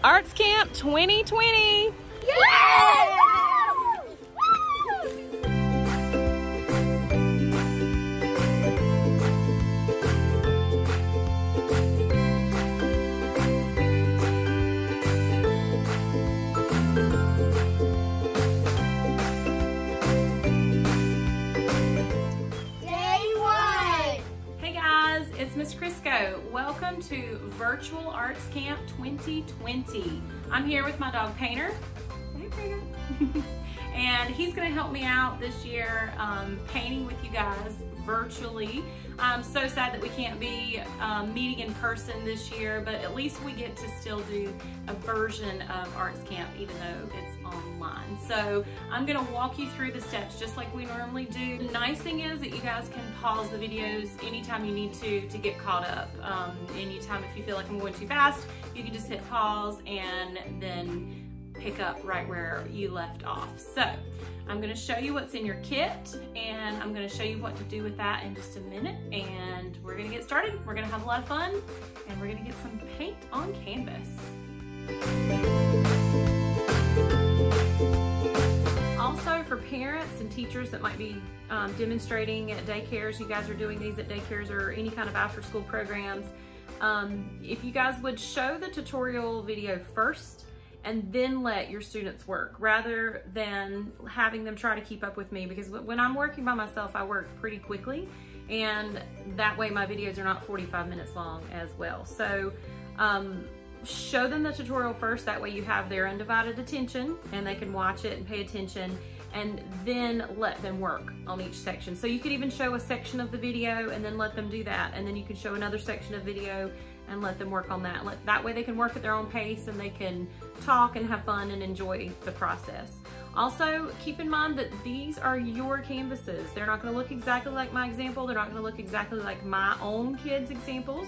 Arts Camp 2020. Yay! It's Miss Crisco. Welcome to Virtual Arts Camp 2020. I'm here with my dog Painter. Hey Painter. And he's gonna help me out this year painting with you guys virtually. I'm so sad that we can't be meeting in person this year, but at least we get to still do a version of Arts Camp even though it's online. So I'm gonna walk you through the steps just like we normally do. The nice thing is that you guys can pause the videos anytime you need to get caught up. Anytime if you feel like I'm going too fast, you can just hit pause and then pick up right where you left off. So I'm gonna show you what's in your kit and I'm gonna show you what to do with that in just a minute, and we're gonna get started. We're gonna have a lot of fun and we're gonna get some paint on canvas. Also for parents and teachers that might be demonstrating at daycares, you guys are doing these at daycares or any kind of after school programs, if you guys would show the tutorial video first and then let your students work rather than having them try to keep up with me, because when I'm working by myself, I work pretty quickly and that way my videos are not 45 minutes long as well. So show them the tutorial first, that way you have their undivided attention and they can watch it and pay attention, and then let them work on each section. So you could even show a section of the video and then let them do that, and then you can show another section of video and let them work on that. That way they can work at their own pace and they can talk and have fun and enjoy the process. Also, keep in mind that these are your canvases. They're not gonna look exactly like my example. They're not gonna look exactly like my own kids' examples.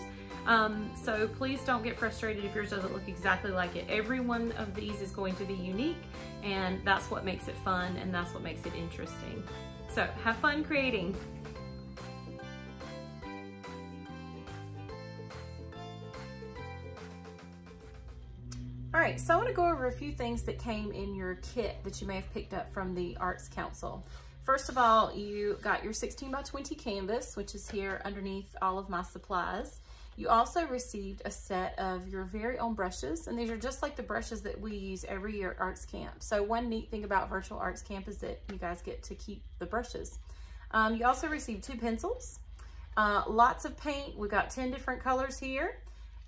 So please don't get frustrated if yours doesn't look exactly like it. Every one of these is going to be unique, and that's what makes it fun and that's what makes it interesting. So have fun creating. All right, so I want to go over a few things that came in your kit that you may have picked up from the Arts Council. First of all, you got your 16 by 20 canvas, which is here underneath all of my supplies. You also received a set of your very own brushes, and these are just like the brushes that we use every year at Arts Camp. So one neat thing about Virtual Arts Camp is that you guys get to keep the brushes. You also received 2 pencils, lots of paint. We got 10 different colors here.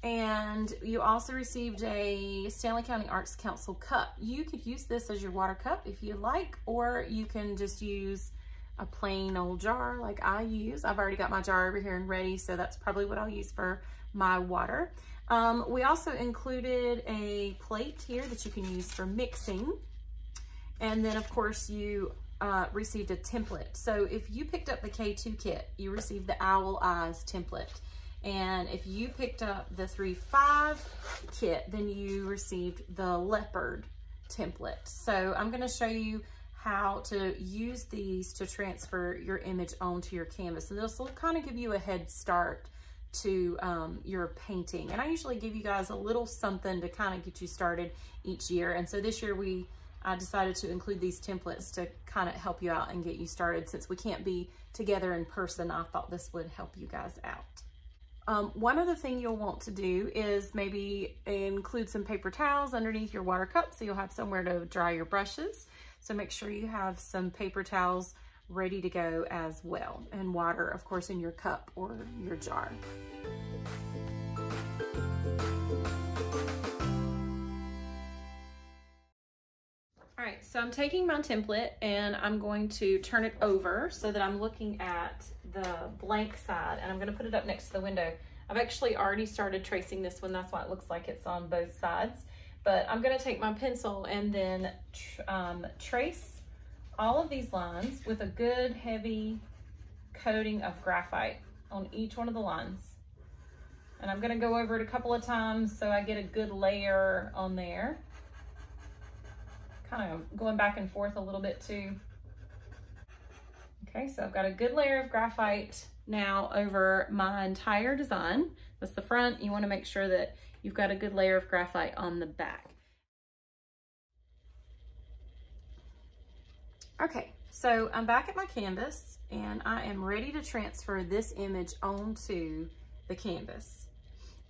And you also received a Stanley County Arts Council cup. You could use this as your water cup if you like, or you can just use a plain old jar like I use. I've already got my jar over here and ready, so that's probably what I'll use for my water. We also included a plate here that you can use for mixing. And then of course you received a template. So if you picked up the K2 kit, you received the Owl Eyes template. And if you picked up the 3-5 kit, then you received the Leopard template. So I'm gonna show you how to use these to transfer your image onto your canvas. And this will kind of give you a head start to your painting. And I usually give you guys a little something to kind of get you started each year. And so this year I decided to include these templates to kind of help you out and get you started. Since we can't be together in person, I thought this would help you guys out. One other thing you'll want to do is maybe include some paper towels underneath your water cup so you'll have somewhere to dry your brushes. So make sure you have some paper towels ready to go as well, and water, of course, in your cup or your jar. All right, so I'm taking my template and I'm going to turn it over so that I'm looking at the blank side, and I'm gonna put it up next to the window. I've actually already started tracing this one, that's why it looks like it's on both sides. But I'm gonna take my pencil and then trace all of these lines with a good heavy coating of graphite on each one of the lines. And I'm gonna go over it a couple of times so I get a good layer on there. Kind of going back and forth a little bit too. Okay, so I've got a good layer of graphite now over my entire design. That's the front. You want to make sure that you've got a good layer of graphite on the back. Okay, so I'm back at my canvas and I am ready to transfer this image onto the canvas.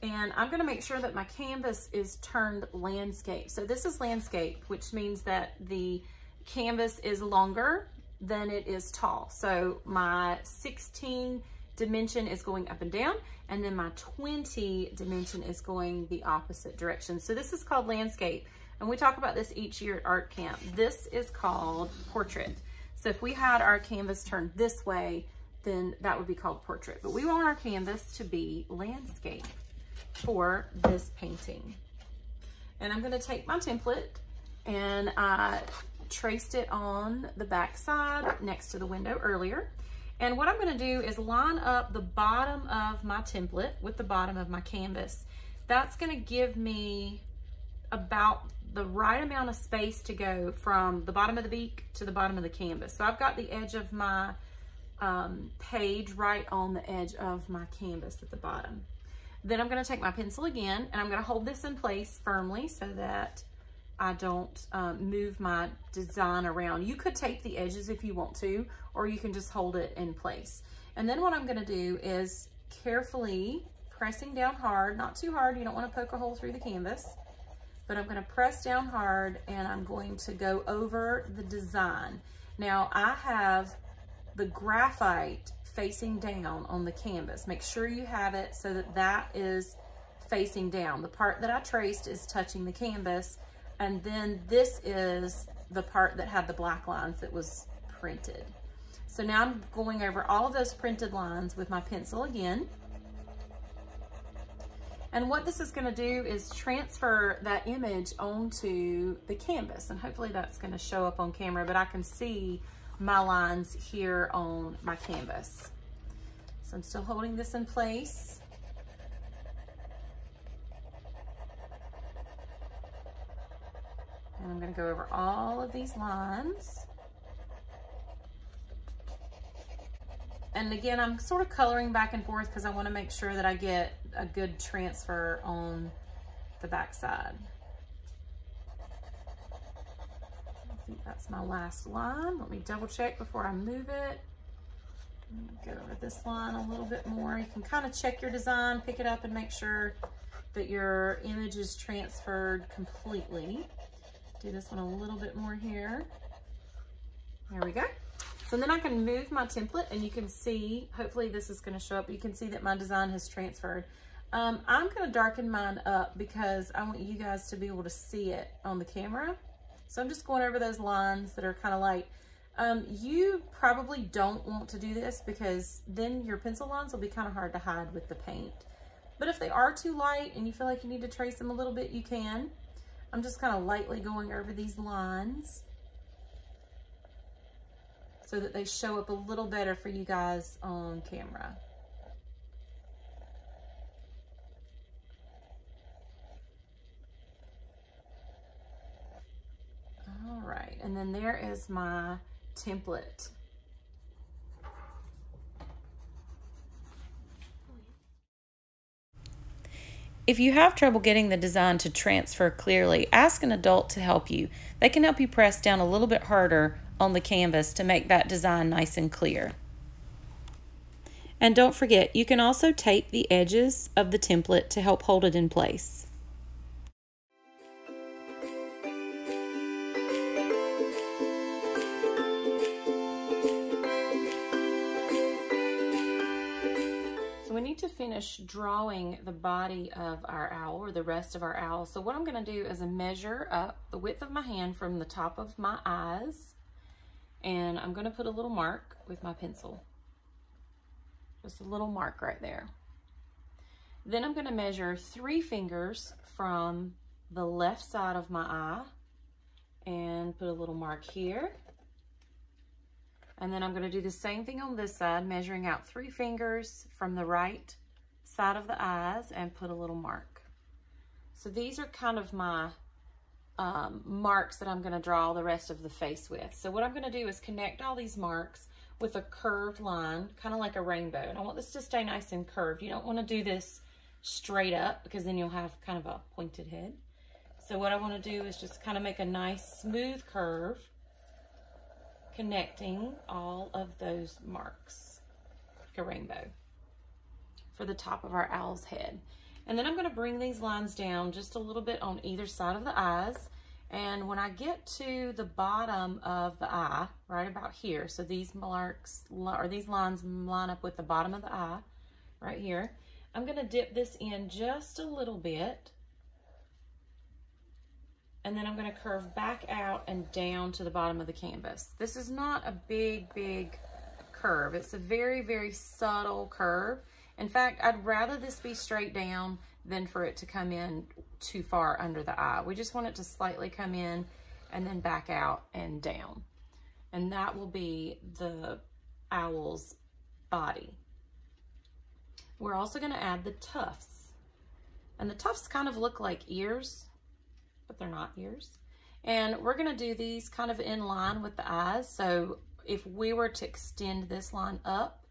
And I'm gonna make sure that my canvas is turned landscape. So this is landscape, which means that the canvas is longer than it is tall. So my 16 dimension is going up and down, and then my 20 dimension is going the opposite direction. So this is called landscape. And we talk about this each year at art camp. This is called portrait. So if we had our canvas turned this way, then that would be called portrait. But we want our canvas to be landscape for this painting. And I'm gonna take my template and I traced it on the back side next to the window earlier. And what I'm gonna do is line up the bottom of my template with the bottom of my canvas. That's gonna give me about the right amount of space to go from the bottom of the beak to the bottom of the canvas. So I've got the edge of my page right on the edge of my canvas at the bottom. Then I'm gonna take my pencil again and I'm gonna hold this in place firmly so that I don't move my design around. You could tape the edges if you want to, or you can just hold it in place. And then what I'm gonna do is carefully pressing down hard, not too hard, you don't wanna poke a hole through the canvas, but I'm gonna press down hard and I'm going to go over the design. Now I have the graphite facing down on the canvas. Make sure you have it so that that is facing down. The part that I traced is touching the canvas, and then this is the part that had the black lines that was printed. So now I'm going over all of those printed lines with my pencil again. And what this is gonna do is transfer that image onto the canvas, and hopefully that's gonna show up on camera, but I can see my lines here on my canvas. So I'm still holding this in place. And I'm gonna go over all of these lines. And again, I'm sort of coloring back and forth because I want to make sure that I get a good transfer on the back side. I think that's my last line. Let me double check before I move it. I'm gonna go over this line a little bit more. You can kind of check your design, pick it up, and make sure that your image is transferred completely. Do this one a little bit more here. There we go. So then I can move my template and you can see, hopefully this is gonna show up, you can see that my design has transferred. I'm gonna darken mine up because I want you guys to be able to see it on the camera. So I'm just going over those lines that are kind of light. You probably don't want to do this because then your pencil lines will be kind of hard to hide with the paint. But if they are too light and you feel like you need to trace them a little bit, you can. I'm just kind of lightly going over these lines so that they show up a little better for you guys on camera. All right, and then there is my template. If you have trouble getting the design to transfer clearly, ask an adult to help you. They can help you press down a little bit harder on the canvas to make that design nice and clear. And don't forget, you can also tape the edges of the template to help hold it in place. So we need to finish drawing the body of our owl, or the rest of our owl. So what I'm going to do is measure up the width of my hand from the top of my eyes, and I'm going to put a little mark with my pencil. Just a little mark right there. Then I'm going to measure 3 fingers from the left side of my eye and put a little mark here. And then I'm going to do the same thing on this side, measuring out 3 fingers from the right side of the eyes and put a little mark. So these are kind of my marks that I'm going to draw the rest of the face with. So what I'm going to do is connect all these marks with a curved line, kind of like a rainbow. And I want this to stay nice and curved. You don't want to do this straight up because then you'll have kind of a pointed head. So what I want to do is just kind of make a nice smooth curve, connecting all of those marks, like a rainbow, for the top of our owl's head. And then I'm going to bring these lines down just a little bit on either side of the eyes. And when I get to the bottom of the eye, right about here, so these marks, or these lines line up with the bottom of the eye, right here, I'm going to dip this in just a little bit. And then I'm going to curve back out and down to the bottom of the canvas. This is not a big, big curve. It's a very, very subtle curve. In fact, I'd rather this be straight down than for it to come in too far under the eye. We just want it to slightly come in and then back out and down. And that will be the owl's body. We're also going to add the tufts. And the tufts kind of look like ears, but they're not ears. And we're going to do these kind of in line with the eyes. So if we were to extend this line up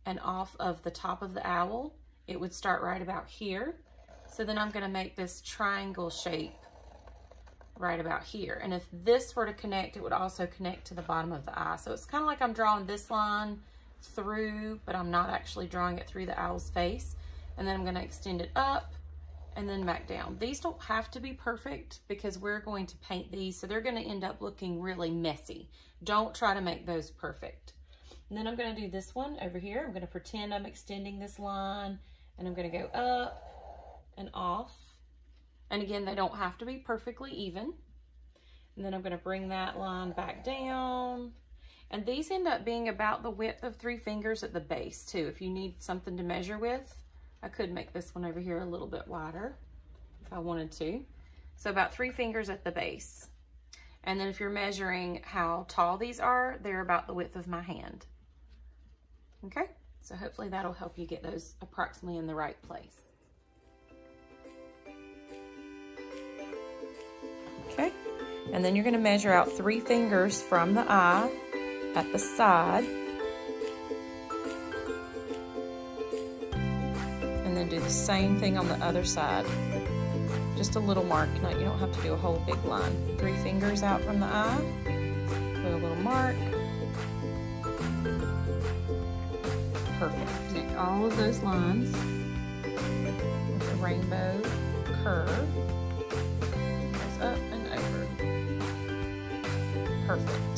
and off of the top of the owl, it would start right about here. So then I'm going to make this triangle shape right about here. And if this were to connect, it would also connect to the bottom of the eye. So it's kind of like I'm drawing this line through, but I'm not actually drawing it through the owl's face. And then I'm going to extend it up and then back down. These don't have to be perfect because we're going to paint these, so they're going to end up looking really messy. Don't try to make those perfect. And then I'm going to do this one over here. I'm going to pretend I'm extending this line, and I'm going to go up and off. And again, they don't have to be perfectly even. And then I'm going to bring that line back down. And these end up being about the width of 3 fingers at the base too. If you need something to measure with, I could make this one over here a little bit wider if I wanted to. So about 3 fingers at the base. And then if you're measuring how tall these are, they're about the width of my hand. Okay, so hopefully that'll help you get those approximately in the right place. Okay, and then you're going to measure out 3 fingers from the eye at the side. And then do the same thing on the other side. Just a little mark. No, you don't have to do a whole big line. 3 fingers out from the eye. Put a little mark. Perfect. Connect all of those lines with a rainbow curve. Goes up and over. Perfect.